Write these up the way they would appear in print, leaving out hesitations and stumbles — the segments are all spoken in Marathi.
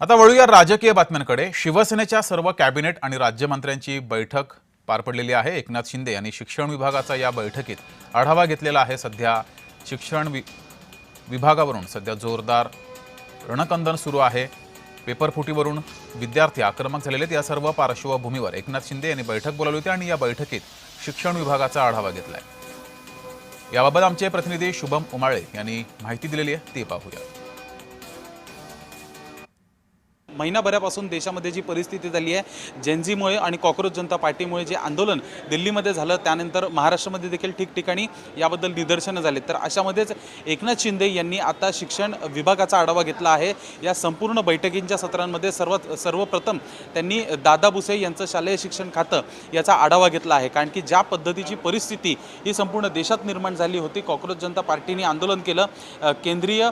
आता वळूया राजकीय बातम्यांकडे। शिवसेनेच्या सर्व कॅबिनेट आणि राज्यमंत्र्यांची बैठक पार पडलेली आहे। एकनाथ शिंदे यांनी शिक्षण विभागाचा या बैठकीत आढावा घेतलेला आहे। सध्या शिक्षण विभागावरून सध्या जोरदार रणकंदन सुरू आहे। पेपर फुटीवरून विद्यार्थी आक्रमक झालेले आहेत। या सर्व पार्श्वभूमीवर एकनाथ शिंदे यांनी बैठक बोलावली होती आणि या बैठकीत शिक्षण विभागाचा आढावा घेतलाय। याबाबत आमचे प्रतिनिधी शुभम उमाळे यांनी माहिती दिलेली आहे, ती पाहूया। महिनाभरापासून देशामध्ये जी परिस्थिती झाली आहे, जेनझीमुळे आणि कॉकरोच जनता पार्टीमुळे जे आंदोलन दिल्लीमध्ये झालं, त्यानंतर महाराष्ट्रामध्ये देखील ठिकठिकाणी याबद्दल निदर्शनं झाले। तर अशामध्येच एकनाथ शिंदे यांनी आता शिक्षण विभागाचा आढावा घेतला आहे। या संपूर्ण बैठकींच्या सत्रांमध्ये सर्वप्रथम त्यांनी दादा भुसे यांचं शालेय शिक्षण खातं याचा आढावा घेतला आहे। कारण की ज्या पद्धतीची परिस्थिती ही संपूर्ण देशात निर्माण झाली होती, कॉकरोच जनता पार्टीने आंदोलन केलं। केंद्रीय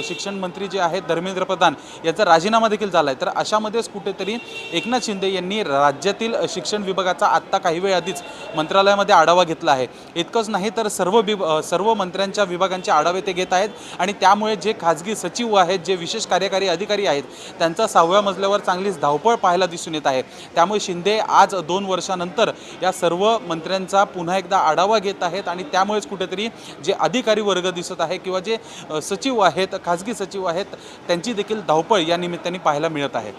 शिक्षण मंत्री जे आहेत धर्मेंद्र प्रधान याचा राजीनामा देखील झाला आहे। तर अशामध्येच कुठेतरी एकनाथ शिंदे यांनी राज्यातील शिक्षण विभागाचा आत्ता काही वेळ आधीच मंत्रालयामध्ये आढावा घेतला आहे। इतकंच नाही तर सर्व मंत्र्यांच्या विभागांचे आढावे ते घेत आहेत आणि त्यामुळे जे खाजगी सचिव आहेत, जे विशेष कार्यकारी अधिकारी आहेत, त्यांचा 6व्या मजल्यावर चांगलीच धावपळ पाहायला दिसून येत आहे। त्यामुळे शिंदे आज 2 वर्षानंतर या सर्व मंत्र्यांचा पुन्हा एकदा आढावा घेत आहेत आणि त्यामुळेच कुठेतरी जे अधिकारी वर्ग दिसत आहे किंवा जे सचिव आहेत, खाजगी सचिव आहेत, त्यांची देखील धावपळ या निमित्ताने पाहायला मिळत आहे।